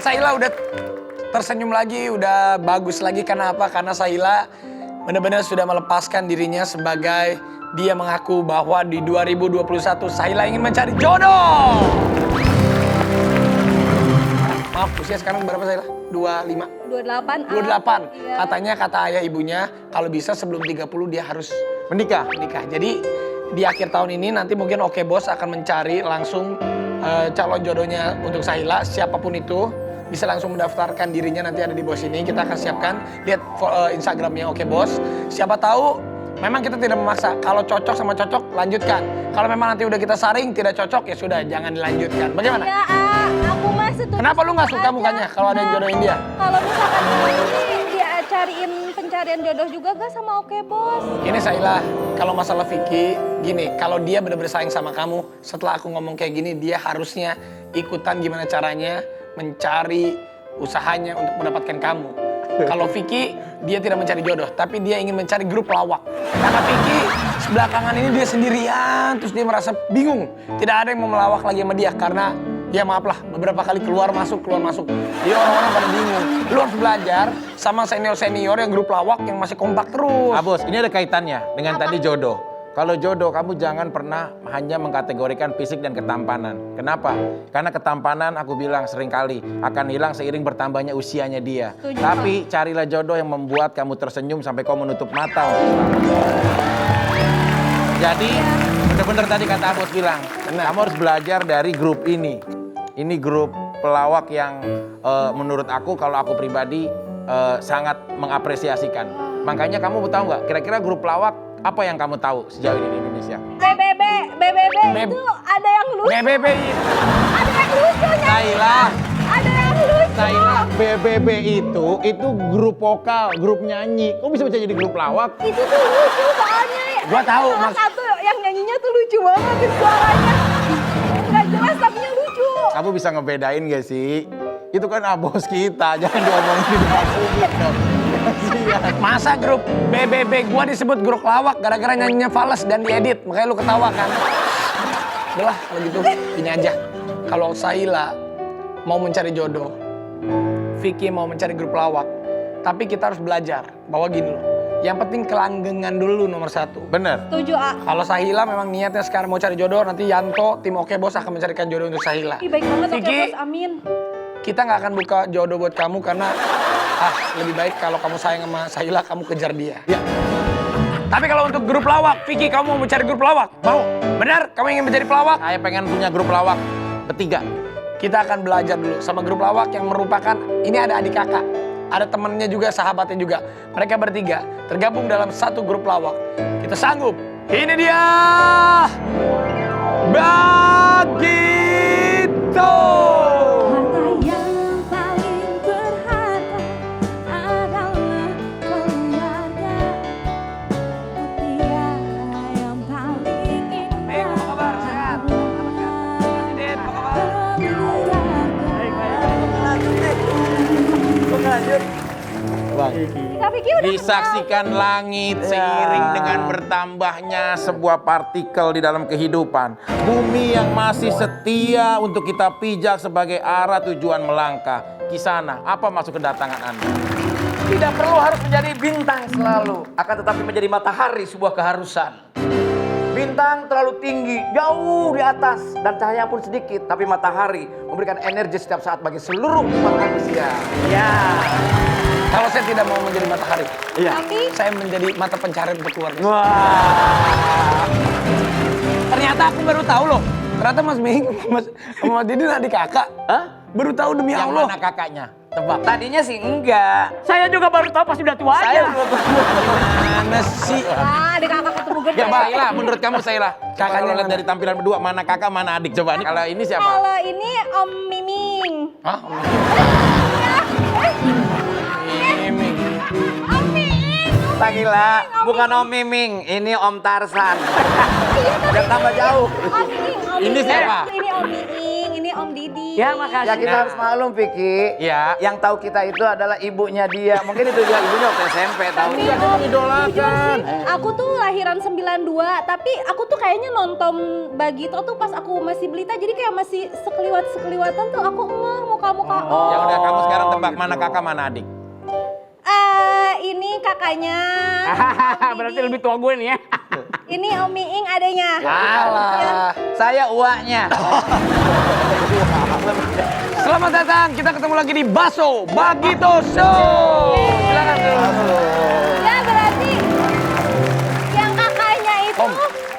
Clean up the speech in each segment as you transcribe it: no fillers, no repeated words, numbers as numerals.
Saila udah tersenyum lagi, udah bagus lagi. Karena apa? Karena Saila benar-benar sudah melepaskan dirinya sebagai dia mengaku bahwa di 2021 Saila ingin mencari jodoh. Maaf, usia sekarang berapa Saila? 25? 28. 28. Iya. Katanya kata ayah ibunya kalau bisa sebelum 30 dia harus Menikah. Jadi di akhir tahun ini nanti mungkin Oke Bos akan mencari langsung calon jodohnya untuk Saila. Siapapun itu bisa langsung mendaftarkan dirinya, nanti ada di bawah sini. Kita akan siapkan, lihat Instagramnya Oke Bos. Siapa tahu memang kita tidak memaksa. Kalau cocok sama cocok, lanjutkan. Kalau memang nanti udah kita saring, tidak cocok, ya sudah, jangan dilanjutkan. Bagaimana? Ya, aku mah setuju. Kenapa lu nggak suka aja. mukanya kalau ada yang jodohin dia? Kalau misalkan ini dia cariin pencarian jodoh juga gak sama Oke Bos? Ini Saila, kalau masalah Vicky, gini, kalau dia benar-benar sayang sama kamu, setelah aku ngomong kayak gini, dia harusnya ikutan gimana caranya mencari usahanya untuk mendapatkan kamu. Kalau Vicky, dia tidak mencari jodoh, tapi dia ingin mencari grup lawak. Karena Vicky, belakangan ini dia sendirian, terus dia merasa bingung. Tidak ada yang mau melawak lagi sama dia, karena ya maaf lah, beberapa kali keluar masuk. Jadi orang-orang pada bingung. Lu harus belajar sama senior-senior yang grup lawak yang masih kompak terus. Bos, ini ada kaitannya dengan tadi jodoh. Kalau jodoh, kamu jangan pernah hanya mengkategorikan fisik dan ketampanan. Kenapa? Karena ketampanan aku bilang seringkali akan hilang seiring bertambahnya usianya dia. Setuju, Tapi carilah jodoh yang membuat kamu tersenyum sampai kau menutup mata. Jadi benar-benar tadi kata Bos bilang, kamu harus belajar dari grup ini. Ini grup pelawak yang menurut aku, kalau aku pribadi sangat mengapresiasikan. Makanya kamu tahu nggak, kira-kira grup pelawak apa yang kamu tahu sejauh ini di Indonesia? BBB itu ada yang lucu. BBB Ada yang lucu Saila. Ada yang lucu. Saila, BBB itu grup vokal, grup nyanyi. Kok bisa jadi grup pelawak? Itu tuh lucu soalnya. Gua tahu, Salah Mas. satu yang nyanyinya tuh lucu banget gitu suaranya. Nggak jelas tapi lucu. Kamu bisa ngebedain gak sih? Itu kan abos kita, jangan diomongin di depan publik dong. Masa grup BBB gua disebut grup lawak gara-gara nyanyinya fals dan diedit, makanya lu ketawa kan? Udah lah kalau gitu, ini aja. Kalau Saila mau mencari jodoh, Vicky mau mencari grup lawak, tapi kita harus belajar bahwa gini loh, yang penting kelanggengan dulu nomor satu. Bener. Setuju, A. Kalau Sahila memang niatnya sekarang mau cari jodoh, nanti Yanto, tim Oke Bos akan mencarikan jodoh untuk Sahila. Ih, baik banget Oke Vicky, Bos, amin. kita nggak akan buka jodoh buat kamu karena lebih baik kalau kamu sayang sama Sahila, kamu kejar dia. Ya. Tapi kalau untuk grup lawak, Vicky kamu mau mencari grup lawak? Mau? Benar? Kamu ingin menjadi pelawak? Saya pengen punya grup lawak bertiga. Kita akan belajar dulu sama grup lawak yang merupakan, ini ada adik kakak, ada temennya juga, sahabatnya juga. Mereka bertiga tergabung dalam satu grup lawak. Kita sanggup. Ini dia, Bagito. Harta yang paling berharga adalah keluarga. Mutiara yang paling indah Apa kabar? Sehat? Adit, apa kabar? Bang. Kak Vicky udah Disaksikan langit seiring dengan bertambahnya sebuah partikel di dalam kehidupan. Bumi yang masih setia untuk kita pijak sebagai arah tujuan melangkah. Kisana, apa maksud kedatangan Anda? Tidak perlu harus menjadi bintang selalu, akan tetapi menjadi matahari sebuah keharusan. Bintang terlalu tinggi, jauh di atas, dan cahaya pun sedikit. Tapi matahari memberikan energi setiap saat bagi seluruh umat manusia. Ya. Kalau saya tidak mau menjadi matahari, Tapi saya menjadi mata pencarian untuk keluarga. Wah. Ternyata aku baru tahu loh. Ternyata Mas Ming, Mas Didi adik kakak. Hah? Baru tahu demi Yang Allah. mana kakaknya? Tebak. Tadinya sih enggak. Saya juga baru tahu pas udah tua Saya aja. Mana sih? adik kakak ketemu gede. Ya, Saila, menurut kamu Saila, Kakaknya kakaknya lihat mana? dari tampilan berdua, mana kakak, mana adik? Coba nih, kalau ini siapa? Kalau ini Om Miming. Hah? Miming. Om Miming. Tagila, bukan Om Miming, ini Om Tarsan. Biar tambah jauh. Om Miming. Ini siapa? Ini Om Miming, ini Om Didi. Didi. Ya makasih. Ya kita harus maklum Vicky. Ya. Yang tahu kita itu adalah ibunya dia. Mungkin itu juga ibunya waktu SMP tahu. Tapi Om, jujur sih, aku tuh lahiran 92, tapi aku tuh kayaknya nonton Bagito tuh pas aku masih Belita, jadi kayak masih sekeliwatan tuh aku ngeh muka-muka. Ya udah kamu sekarang tebak mana kakak mana adik. Ini kakaknya. Berarti lebih tua gue nih ya. Ini Om Miing adanya. Alah. Saya uaknya. Selamat datang, kita ketemu lagi di Baso Bagito Show. Silakan dulu. Ya berarti yang kakaknya itu Om.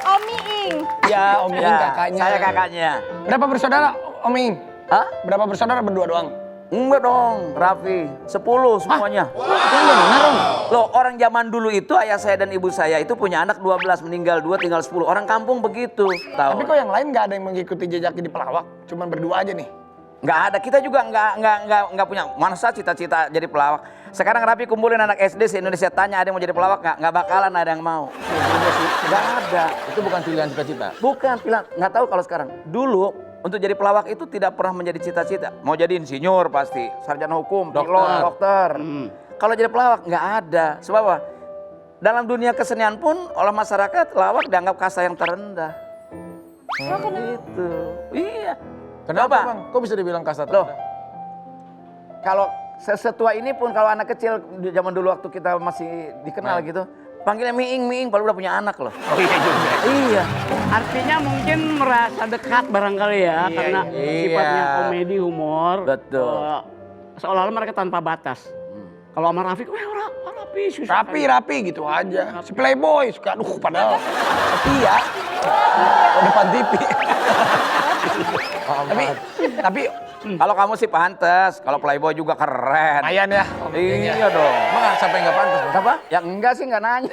Om Miing. Ya, Om Miing kakaknya. Saya kakaknya. Berapa bersaudara, Om Miing? Hah? Berapa bersaudara? Berdua doang? Enggak dong, Raffi. 10 semuanya. Yang benar, Om. Loh, orang zaman dulu itu ayah saya dan ibu saya itu punya anak 12, meninggal 2, tinggal 10. Orang kampung begitu. Tapi Tahu? kok yang lain nggak ada yang mengikuti jejaknya di pelawak? Cuman berdua aja nih. Nggak ada. Kita juga nggak punya. Masa cita-cita jadi pelawak. Sekarang Raffi kumpulin anak SD se-Indonesia, tanya ada yang mau jadi pelawak nggak? Nggak bakalan ada yang mau. Nggak ada. Itu bukan pilihan cita-cita. Bukan pilihan. Nggak tahu kalau sekarang. Dulu untuk jadi pelawak itu tidak pernah menjadi cita-cita. Mau jadi insinyur pasti, sarjana hukum, pilot, dokter. Kalau jadi pelawak nggak ada. Sebab apa? Dalam dunia kesenian pun oleh masyarakat pelawak dianggap kasta yang terendah. Oh, kenapa? Gitu. Iya. Kenapa Coba. bang? Kok bisa dibilang kasta Loh. terendah? Kalau setua ini pun kalau anak kecil di zaman dulu waktu kita masih dikenal gitu, panggilnya Miing, padahal udah punya anak loh. Oh iya juga. Iya. Artinya mungkin merasa dekat barangkali ya, karena iya. sifatnya komedi, humor. Betul. Seolah-olah mereka tanpa batas. Kalau sama Rafiq, rapi, susah. Rapi gitu aja. Si Playboy suka, padahal setia. Oh, depan TV. tapi Kalau kamu sih pantes, kalau Playboy juga keren. lumayan ya. Om Miing ya. Iya dong. Emang nggak sampai nggak pantas bang? Apa? Ya enggak sih, enggak nanya.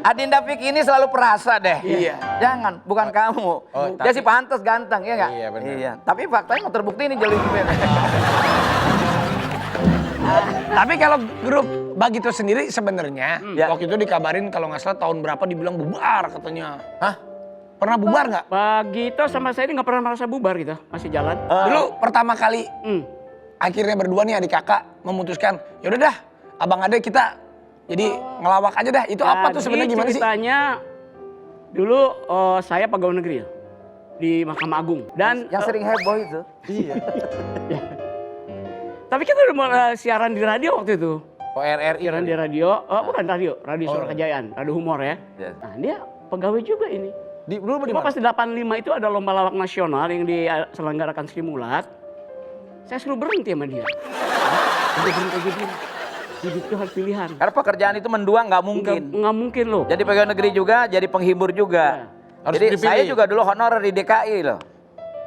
Adinda Vicky ini selalu perasa deh. Iya. Jangan, bukan kamu. Dia tapi- sih pantas ganteng, ya enggak? Iya, benar. Iya. Tapi faktanya mau terbukti ini jeli gue. Tapi kalau grup Bagito sendiri sebenarnya Ya. waktu itu dikabarin kalau nggak salah tahun berapa dibilang bubar katanya. Hah? Pernah bubar nggak? Bagito sama saya ini nggak pernah merasa bubar gitu, masih jalan. Dulu pertama kali Hmm. akhirnya berdua nih adik kakak memutuskan, yaudah dah abang ade kita jadi ngelawak aja dah. Itu apa tuh Jadi sebenarnya gimana sih? ceritanya dulu saya pegawai negeri ya, di Mahkamah Agung. Dan Yang sering heboh itu. Iya. tapi kita udah mulai siaran di radio waktu itu. Oh RRI. Siaran di radio, bukan radio Suara Kejayaan, radio humor ya. Iya. Nah dia pegawai juga ini. Dulu di Cuma mana? pas di 85 itu ada lomba lawak nasional yang diselenggarakan Sri Mulat. Saya suruh berhenti sama dia. Udah berhenti aja dia. Hidup itu harus pilihan. Karena pekerjaan itu mendua nggak mungkin. Nggak mungkin loh. Jadi pegawai negeri juga, jadi penghibur juga. Harus Jadi dipilih. saya juga dulu honorer di DKI loh.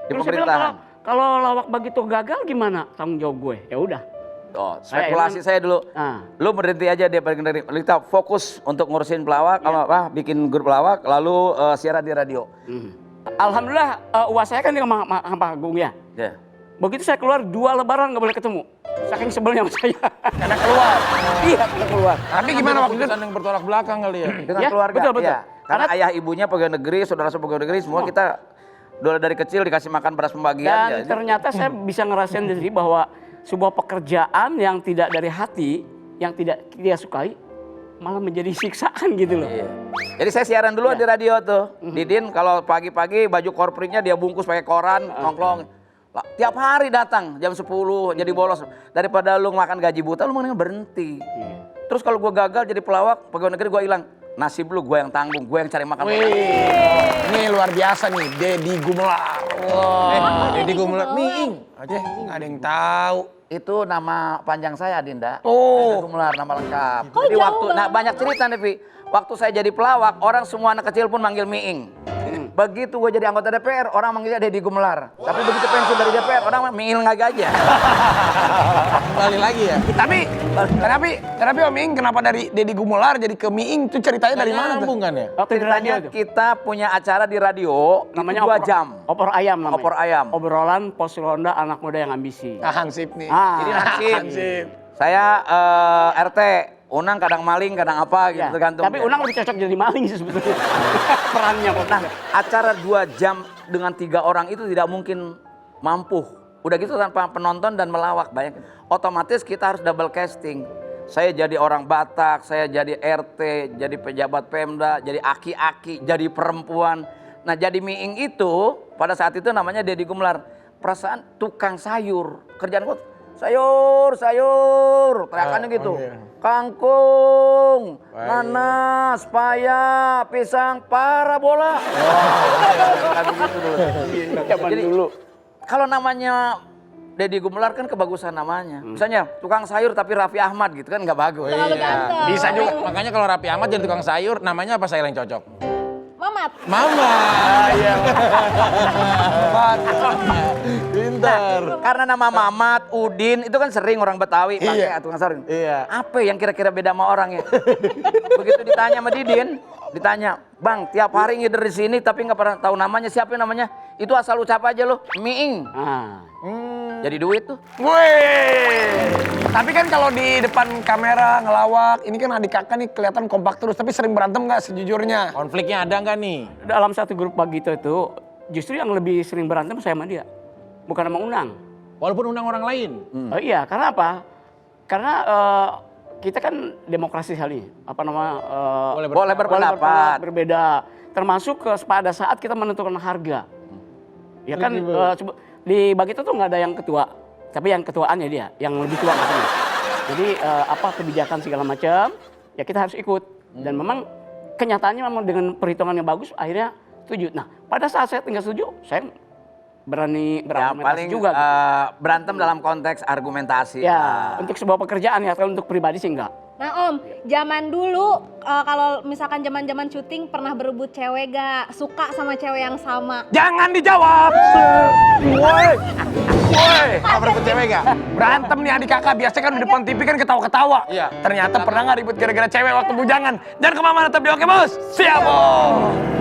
Di Terus saya bilang pemerintahan. kalau lawak Bagito gagal gimana tanggung jawab gue? Ya udah. Oh, Saya spekulasi emang- saya dulu. Nah. Lu berhenti aja dia paling dari kita fokus untuk ngurusin pelawak, bikin grup pelawak, lalu siaran di radio. Alhamdulillah uas saya kan di Mahkamah Agung ya. Ya. Begitu saya keluar 2 lebaran nggak boleh ketemu. Saking sebelnya sama saya. Karena keluar. Iya, kita keluar. Tapi gimana waktu itu? Keputusan yang bertolak belakang kali ya? Dengan Ya, keluarga. betul, betul. Iya. Karena ayah ibunya pegawai negeri, saudara pegawai negeri, semua kita dari kecil dikasih makan beras pembagian. Dan ternyata saya bisa ngerasain sendiri bahwa sebuah pekerjaan yang tidak dari hati, yang tidak dia sukai, malah menjadi siksaan gitu loh. Iya. Jadi saya siaran dulu di radio tuh. Didin kalau pagi-pagi baju korpritnya dia bungkus pakai koran, nongkrong. Lah, tiap hari datang jam 10 jadi bolos. Daripada lu makan gaji buta lu mendingan berhenti. Terus kalau gua gagal jadi pelawak, pegawai negeri gua hilang. Nasib lu gua yang tanggung, gua yang cari makan. Ini luar biasa nih, Deddy Gumelar. Wah, Jadi gue mulai Miing. aja nggak ada yang tahu. Itu nama panjang saya Dinda. Oh. Gumelar nama lengkap. Kok Jadi jauh waktu banget? banyak cerita nih, Vi. Waktu saya jadi pelawak, orang semua anak kecil pun manggil Miing. Begitu gue jadi anggota DPR, orang manggilnya Deddy Gumelar. Tapi begitu pensiun dari DPR, orang Miing lagi aja. Kembali lagi ya? Tapi Om Miing kenapa dari Deddy Gumelar jadi ke Miing? Itu ceritanya dari mana tuh? Nyambung kan ya? Waktu di radio Ceritanya itu. kita punya acara di radio, Namanya 2 jam. Opor ayam namanya. Opor ayam. Obrolan pos ronda anak muda yang ambisi. Ah, Hansip nih. Ah. Jadi Hansip. Hansip. Saya RT, Unang kadang maling, kadang apa gitu Ya, tergantung. tapi Unang lebih cocok jadi maling sih sebetulnya. Perannya kok. Nah, acara 2 jam dengan 3 orang itu tidak mungkin mampu. Udah gitu tanpa penonton dan melawak, bayangin. Otomatis kita harus double casting. Saya jadi orang Batak, saya jadi RT, jadi pejabat Pemda, jadi aki-aki, jadi perempuan. Nah, jadi miing itu pada saat itu namanya Deddy Gumelar. Perasaan tukang sayur. Kerjaan gue sayur, teriakannya gitu. Kangkung, nanas, paya, pisang, parabola. Kayak begitu dulu. Zaman Jadi, dulu. kalau namanya Deddy Gumelar kan kebagusan namanya. Misalnya tukang sayur tapi Raffi Ahmad gitu kan nggak bagus. Terlalu ganteng. Bisa juga. Makanya kalau Raffi Ahmad jadi tukang sayur, namanya apa sayur yang cocok? Mamat. Mama. Iya. Pintar. Karena nama Mamat, Udin itu kan sering orang Betawi pakai Iya. tukang sayur. Iya. Apa yang kira-kira beda sama orang ya? Begitu ditanya sama Didin, ditanya, Bang, tiap hari ngider di sini tapi nggak pernah tahu namanya, siapa yang namanya? Itu asal ucap aja lo, Miing. Ah. Jadi duit tuh. Wih. Tapi kan kalau di depan kamera ngelawak, ini kan adik kakak nih kelihatan kompak terus, tapi sering berantem nggak sejujurnya? Konfliknya ada nggak nih? Dalam satu grup Bagito itu justru yang lebih sering berantem saya sama dia. Bukan sama Unang. Walaupun undang orang lain. Iya, karena apa? Karena kita kan demokrasi sekali. Apa nama? Boleh berpendapat. Berbeda. Termasuk pada saat kita menentukan harga. Ya kan di Bagito tuh nggak ada yang ketua, tapi yang ketuaannya dia, yang lebih tua maksudnya. Jadi apa kebijakan segala macam, ya kita harus ikut. Dan memang kenyataannya memang dengan perhitungan yang bagus, akhirnya setuju. Nah, pada saat saya tinggal setuju, saya berani Ya berargumentasi paling juga. Gitu. berantem dalam konteks argumentasi. Ya, untuk sebuah pekerjaan ya, kalau untuk pribadi sih enggak. Nah Om, zaman dulu kalau misalkan zaman-zaman syuting pernah berebut cewek gak? Suka sama cewek yang sama? Jangan dijawab. Woi. Pernah berebut cewek nggak? Berantem nih adik kakak, biasanya kan di depan TV kan ketawa-ketawa. Iya. Ternyata pernah nggak ribut gara-gara cewek waktu bujangan. Jangan kemana-mana, tetap di Oke Bos. Siap, Bos.